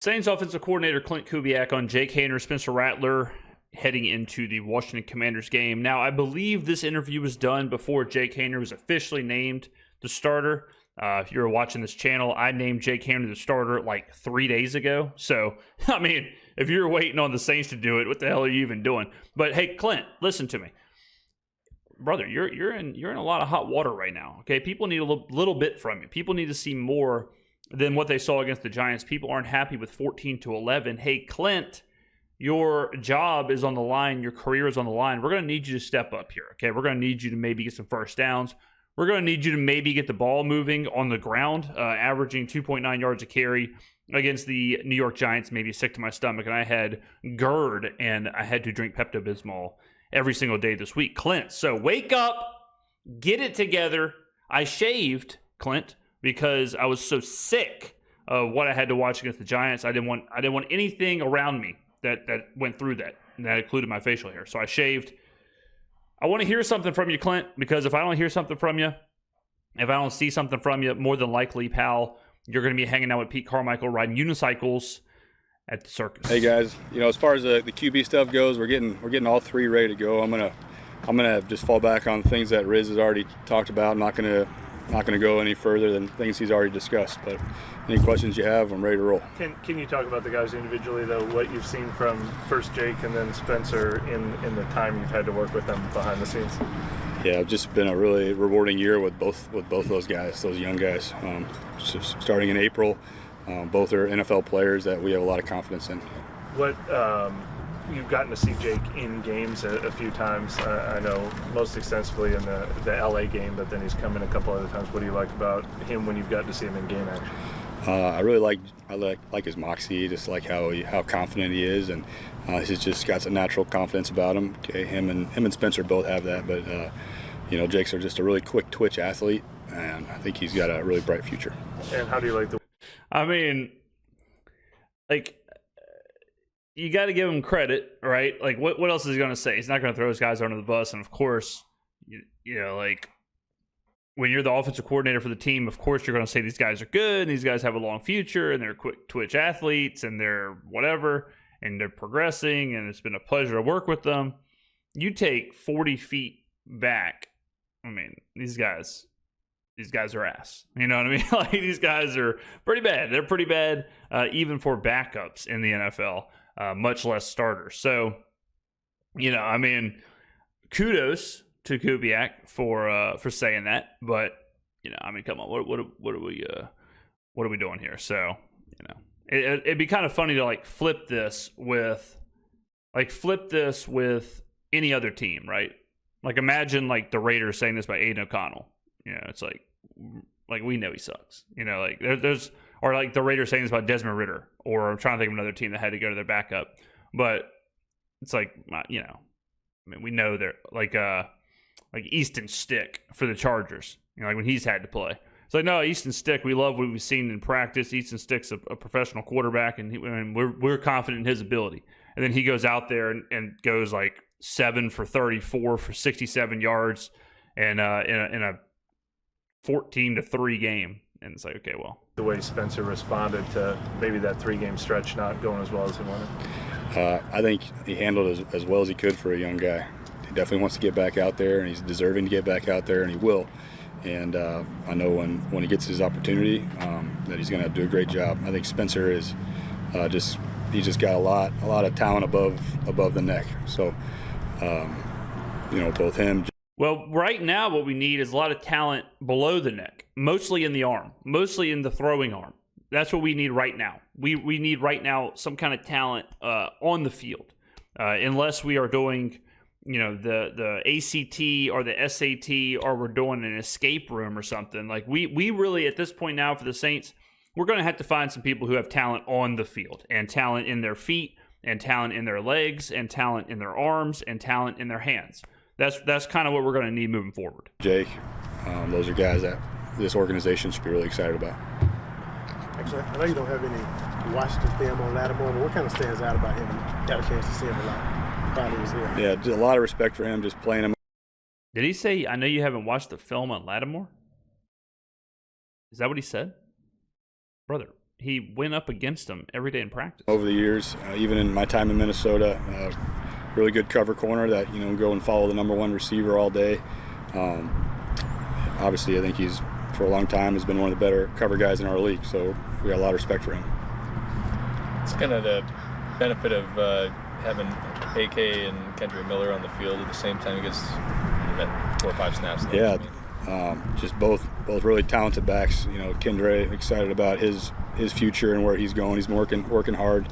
Saints offensive coordinator Klint Kubiak on Jake Haener, Spencer Rattler heading into the Washington Commanders game. Now, I believe this interview was done before Jake Haener was officially named the starter. If you're watching this channel, I named Jake Haener the starter like 3 days ago. So, I mean, if you're waiting on the Saints to do it, what the hell are you even doing? But hey, Clint, listen to me. Brother, you're in a lot of hot water right now. Okay, people need a little bit from you. People need to see more than what they saw against the Giants. People aren't happy with 14-11. Hey, Clint, your job is on the line. Your career is on the line. We're going to need you to step up here. Okay, we're going to need you to maybe get some first downs. We're going to need you to maybe get the ball moving on the ground, averaging 2.9 yards a carry against the New York Giants. Maybe sick to my stomach, and I had GERD, and I had to drink Pepto-Bismol every single day this week. Clint, so wake up, get it together. I shaved, Clint, because I was so sick of what I had to watch against the Giants. I didn't want anything around me that went through that, and that included my facial hair. So I shaved. I want to hear something from you, Clint, because if I don't hear something from you, if I don't see something from you, more than likely, pal, you're going to be hanging out with Pete Carmichael riding unicycles at the circus. Hey guys, as far as the QB stuff goes, we're getting all three ready to go. I'm gonna just fall back on things that Riz has already talked about. I'm not gonna go any further than things he's already discussed. But any questions you have, I'm ready to roll. Can you talk about the guys individually though? What you've seen from first Jake and then Spencer in the time you've had to work with them behind the scenes? Yeah, it's just been a really rewarding year with both those guys, those young guys. Just starting in April. Both are NFL players that we have a lot of confidence in. What you've gotten to see Jake in games a few times. I know most extensively in the LA game, but then he's come in a couple other times. What do you like about him when you've gotten to see him in game action? I really like his moxie, just like how confident he is, and he's just got some natural confidence about him. Okay, him and Spencer both have that, but Jake's just a really quick twitch athlete, and I think he's got a really bright future. And how do you like the? I mean, like, you got to give him credit, right? Like, what else is he going to say? He's not going to throw his guys under the bus. And, of course, like, when you're the offensive coordinator for the team, of course you're going to say these guys are good, and these guys have a long future, and they're quick twitch athletes, and they're whatever, and they're progressing, and it's been a pleasure to work with them. You take 40 feet back, I mean, these guys are ass. You know what I mean? Like, these guys are pretty bad. They're pretty bad, even for backups in the NFL, much less starters. So, I mean, kudos to Kubiak for saying that. But, I mean, come on, what are we doing here? So, it'd be kind of funny to like flip this with any other team, right? Like, imagine like the Raiders saying this by Aiden O'Connell. It's like we know he sucks. Like there's or like the Raiders saying this about Desmond Ritter, or I'm trying to think of another team that had to go to their backup. But it's like, I mean, we know they're like Easton Stick for the Chargers. Like when he's had to play. It's like, no, Easton Stick, we love what we've seen in practice. Easton Stick's a professional quarterback, and we're confident in his ability. And then he goes out there and goes like 7 for 34 for 67 yards, and in a 14-3 game. And it's like, okay, well, the way Spencer responded to maybe that 3-game stretch not going as well as he wanted. I think he handled it as well as he could for a young guy. He definitely wants to get back out there, and he's deserving to get back out there, and he will. And I know when he gets his opportunity that he's going to do a great job. I think Spencer is he's just got a lot of talent above the neck. So both him. Well, right now what we need is a lot of talent below the neck, mostly in the arm, mostly in the throwing arm. That's what we need right now. We need right now some kind of talent on the field, unless we are doing, the ACT or the SAT, or we're doing an escape room or something. Like we really, at this point now for the Saints, we're going to have to find some people who have talent on the field, and talent in their feet, and talent in their legs, and talent in their arms, and talent in their hands. That's kind of what we're going to need moving forward. Jake, those are guys that this organization should be really excited about. Actually, I know you don't have any Washington film on Lattimore, but what kind of stands out about him? You got a chance to see him a lot while he was here. Yeah, just a lot of respect for him, just playing him. Did he say, I know you haven't watched the film on Lattimore? Is that what he said? Brother, he went up against them every day in practice. Over the years, even in my time in Minnesota, really good cover corner that, go and follow the number one receiver all day. Obviously, I think he's, for a long time, has been one of the better cover guys in our league, so we got a lot of respect for him. It's kind of the benefit of having AK and Kendra Miller on the field at the same time. He gets that 4 or 5 snaps. Yeah, just both really talented backs. Kendra excited about his future and where he's going. He's working hard.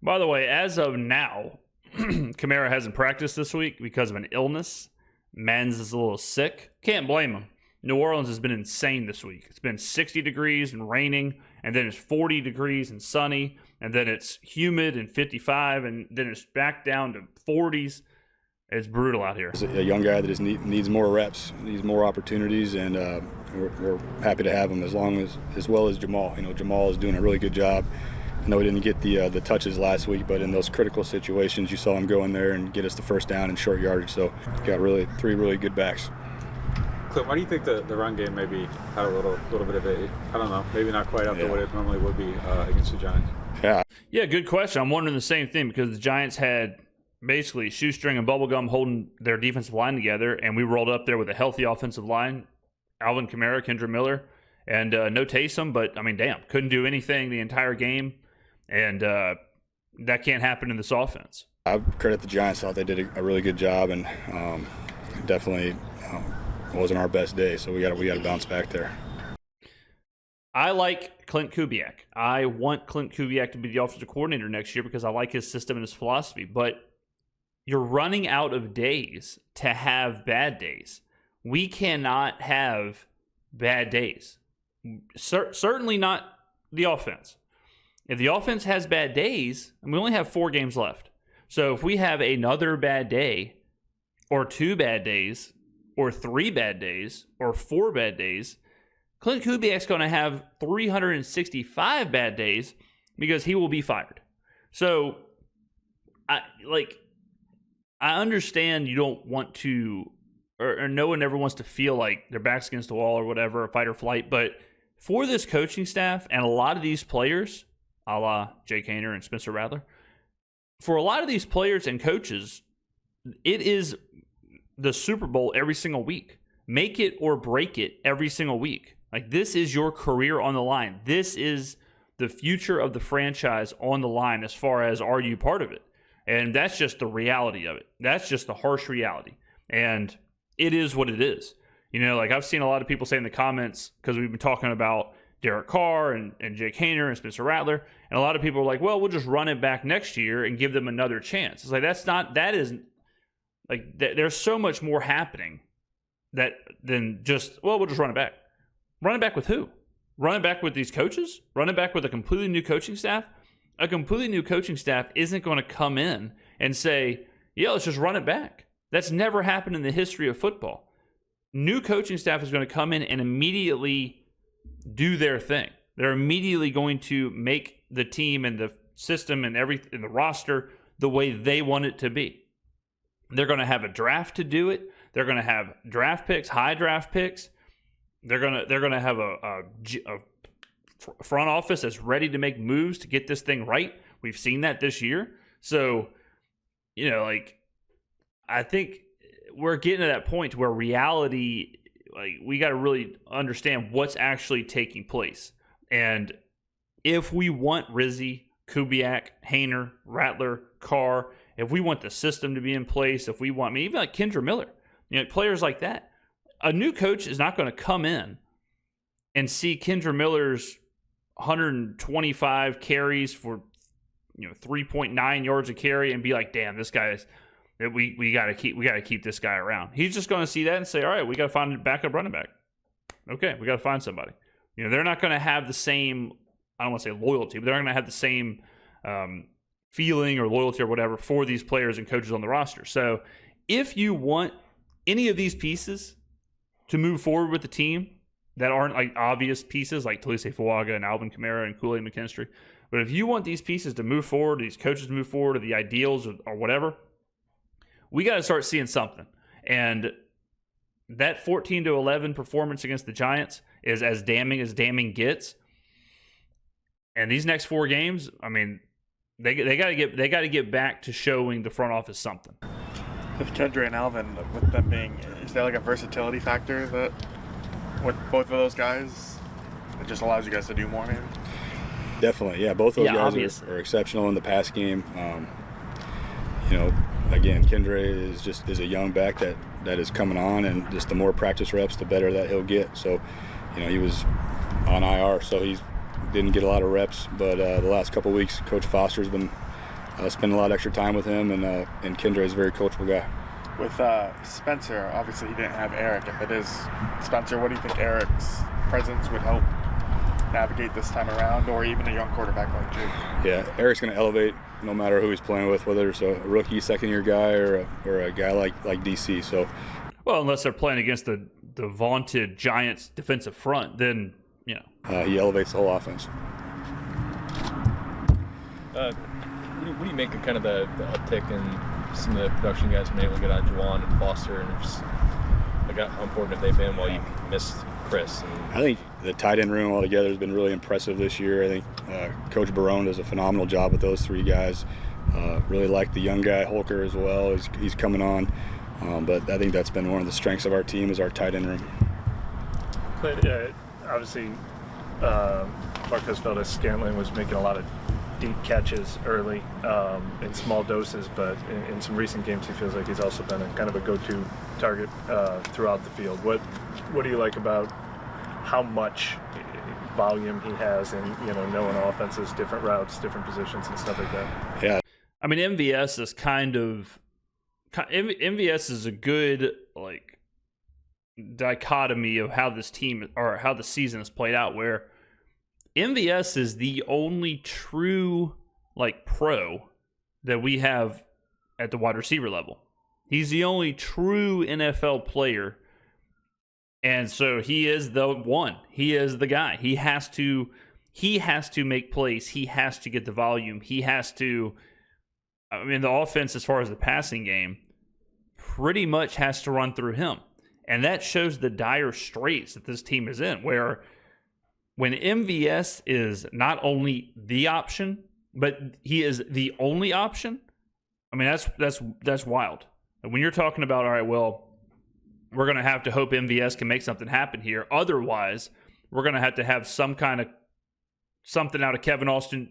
By the way, as of now, Kamara hasn't practiced this week because of an illness. Men's is a little sick. Can't blame him. New Orleans has been insane this week. It's been 60 degrees and raining, and then it's 40 degrees and sunny, and then it's humid and 55, and then it's back down to 40s. It's brutal out here. He's a young guy that just needs more reps, needs more opportunities, and we're happy to have him as well as Jamal. Jamal is doing a really good job. I know he didn't get the touches last week, but in those critical situations, you saw him go in there and get us the first down in short yardage. So got 3 really good backs. Clint, why do you think the run game maybe had a little bit of a, I don't know, maybe not quite up to what it normally would be against the Giants? Yeah, good question. I'm wondering the same thing because the Giants had basically shoestring and bubblegum holding their defensive line together, and we rolled up there with a healthy offensive line, Alvin Kamara, Kendra Miller, and no Taysom, but, I mean, damn, couldn't do anything the entire game, and that can't happen in this offense. I credit the Giants. Thought they did a really good job, and definitely wasn't our best day, so we got to bounce back there. I like Klint Kubiak. I want Klint Kubiak to be the offensive coordinator next year because I like his system and his philosophy, but you're running out of days to have bad days. We cannot have bad days. Certainly not the offense. If the offense has bad days, and we only have 4 games left. So if we have another bad day, or 2 bad days, or 3 bad days, or 4 bad days, Klint Kubiak's going to have 365 bad days because he will be fired. So, I understand you don't want to, or no one ever wants to feel like their back's against the wall or whatever, or fight or flight, but for this coaching staff and a lot of these players, a la Jake Haener and Spencer Rattler, for a lot of these players and coaches, it is the Super Bowl every single week. Make it or break it every single week. Like, this is your career on the line. This is the future of the franchise on the line as far as, are you part of it? And that's just the reality of it. That's just the harsh reality. And it is what it is. I've seen a lot of people say in the comments, because we've been talking about Derek Carr and Jake Haener and Spencer Rattler, and a lot of people are like, well, we'll just run it back next year and give them another chance. It's like, there's so much more happening than just, well, we'll just run it back. Run it back with who? Run it back with these coaches? Run it back with a completely new coaching staff? A completely new coaching staff isn't going to come in and say, yeah, let's just run it back. That's never happened in the history of football. New coaching staff is going to come in and immediately do their thing. They're immediately going to make the team and the system and everything, the roster, the way they want it to be. They're going to have a draft to do it. They're going to have draft picks, high draft picks. They're going to have a front office that's ready to make moves to get this thing right. We've seen that this year. So, I think we're getting to that point where reality, we got to really understand what's actually taking place. And if we want Rizzi, Kubiak, Haener, Rattler, Carr, if we want the system to be in place, if we want, even like Kendra Miller, players like that, a new coach is not going to come in and see Kendra Miller's 125 carries for 3.9 yards a carry and be like, damn, this guy is, we got to keep this guy around. He's just going to see that and say, all right, we got to find a backup running back. Okay, we got to find somebody. They're not going to have the same, I don't want to say loyalty, but they're not going to have the same feeling or loyalty or whatever for these players and coaches on the roster. So if you want any of these pieces to move forward with the team that aren't like obvious pieces like Talise Fuaga and Alvin Kamara and Kool-Aid McKinstry, but if you want these pieces to move forward, these coaches to move forward, or the ideals or whatever, we got to start seeing something. And that 14-11 performance against the Giants is as damning gets. And these next 4 games, I mean, they got to get back to showing the front office something. With Kendra and Alvin, with them being, is there like a versatility factor that with both of those guys, it just allows you guys to do more, maybe? Definitely, yeah. Both those guys are exceptional in the pass game. Again, Kendra is a young back that is coming on, and just the more practice reps, the better that he'll get. So, he was on IR, so he didn't get a lot of reps. But the last couple of weeks, Coach Foster's been spending a lot of extra time with him, and Kendra is a very coachable guy. With Spencer, obviously he didn't have Eric. If it is Spencer, what do you think Eric's presence would help navigate this time around, or even a young quarterback like Jake? Yeah, Eric's going to elevate no matter who he's playing with, whether it's a rookie, second-year guy or a guy like DC. So, well, unless they're playing against the vaunted Giants defensive front, then he elevates the whole offense. What do you make of kind of the uptick in some of the production guys been able to get on Juwan and Foster, and just how important have they been while you missed Chris? I think the tight end room altogether has been really impressive this year. I think Coach Barone does a phenomenal job with those 3 guys. Really like the young guy, Holker, as well. He's coming on. But I think that's been one of the strengths of our team is our tight end room. Klint, obviously, Marquez Valdez-Scantling was making a lot of deep catches early in small doses, but in some recent games he feels like he's also been a kind of a go-to target throughout the field. What do you like about how much volume he has in knowing offenses, different routes, different positions, and stuff like that? Yeah, I mean, MVS is a good dichotomy of how this team or how the season has played out, where MVS is the only true pro that we have at the wide receiver level. He's the only true NFL player, and so he is the one. He is the guy. He has to make plays. He has to get the volume. He has to. I mean, the offense, as far as the passing game, pretty much has to run through him, and that shows the dire straits that this team is in, where when MVS is not only the option, but he is the only option. I mean, that's wild. And when you're talking about, all right, well, we're going to have to hope MVS can make something happen here. Otherwise, we're going to have something out of Kevin Austin.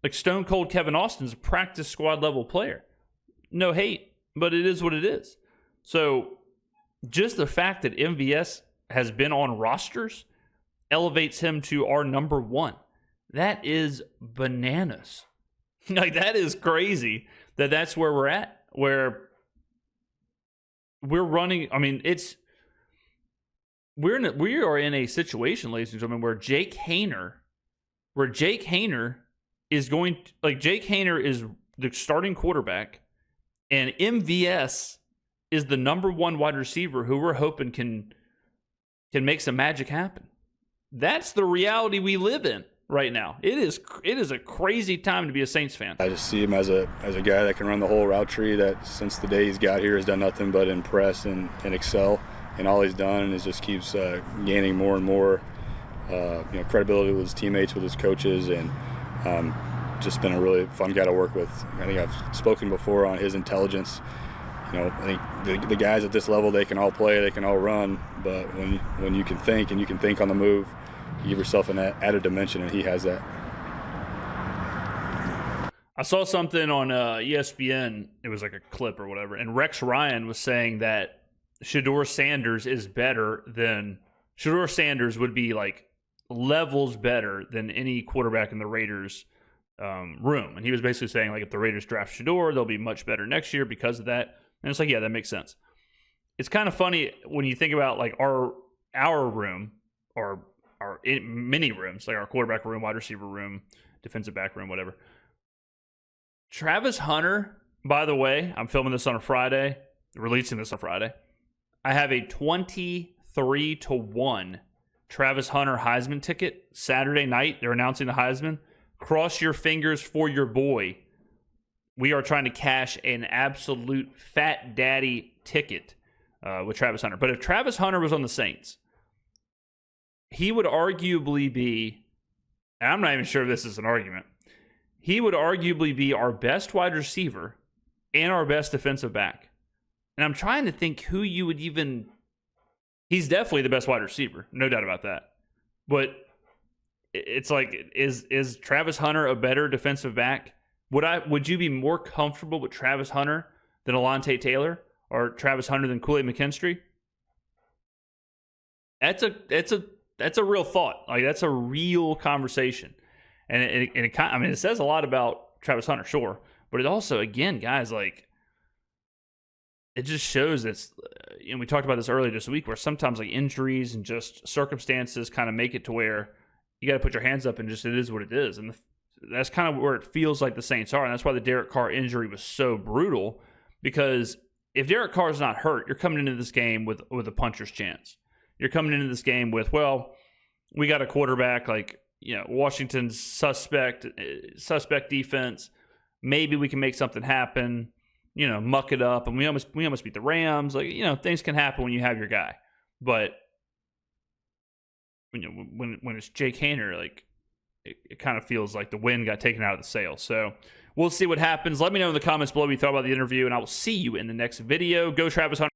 Like Stone Cold Kevin Austin's a practice squad level player. No hate, but it is what it is. So just the fact that MVS has been on rosters elevates him to our number 1. That is bananas. That is crazy that's where we're at, where we're running. I mean, we are in a situation, ladies and gentlemen, where Jake Haener is going to, Jake Haener is the starting quarterback, and MVS is the number 1 wide receiver who we're hoping can make some magic happen. That's the reality we live in right now. It is a crazy time to be a Saints fan. I just see him as a guy that can run the whole route tree, that since the day he's got here has done nothing but impress and excel in all he's done, and it just keeps gaining more and more credibility with his teammates, with his coaches, and just been a really fun guy to work with. I think I've spoken before on his intelligence. I think the guys at this level, they can all play, they can all run, but when you can think and you can think on the move, you give yourself an added dimension, and he has that. I saw something on ESPN. It was like a clip or whatever, and Rex Ryan was saying that Shedeur Sanders would be levels better than any quarterback in the Raiders room. And he was basically saying, if the Raiders draft Shedeur, they'll be much better next year because of that. And it's yeah, that makes sense. It's kind of funny when you think about our room, or our mini rooms, our quarterback room, wide receiver room, defensive back room, whatever. Travis Hunter, by the way, I'm filming this on a Friday, releasing this on Friday. I have a 23-1 Travis Hunter Heisman ticket Saturday night. They're announcing the Heisman. Cross your fingers for your boy. We are trying to cash an absolute fat daddy ticket with Travis Hunter. But if Travis Hunter was on the Saints, he would arguably be, and I'm not even sure if this is an argument, he would arguably be our best wide receiver and our best defensive back. And I'm trying to think who you would even... He's definitely the best wide receiver, no doubt about that. But it's like, is Travis Hunter a better defensive back? Would you be more comfortable with Travis Hunter than Alontae Taylor, or Travis Hunter than Kool-Aid McKinstry? That's a real thought. Like, that's a real conversation, and it says a lot about Travis Hunter, sure, but it also, again, guys, like, it just shows that, we talked about this earlier this week, where sometimes like injuries and just circumstances kind of make it to where you got to put your hands up and just, it is what it is. And that's kind of where it feels like the Saints are. And that's why the Derek Carr injury was so brutal, because if Derek Carr is not hurt, you're coming into this game with a puncher's chance. You're coming into this game with, well, we got a quarterback, like, Washington's suspect defense. Maybe we can make something happen. Muck it up, and we almost beat the Rams. Like, things can happen when you have your guy. But when it's Jake Haener, like, it kind of feels like the wind got taken out of the sail. So we'll see what happens. Let me know in the comments below what you thought about the interview, and I will see you in the next video. Go Travis Hunter.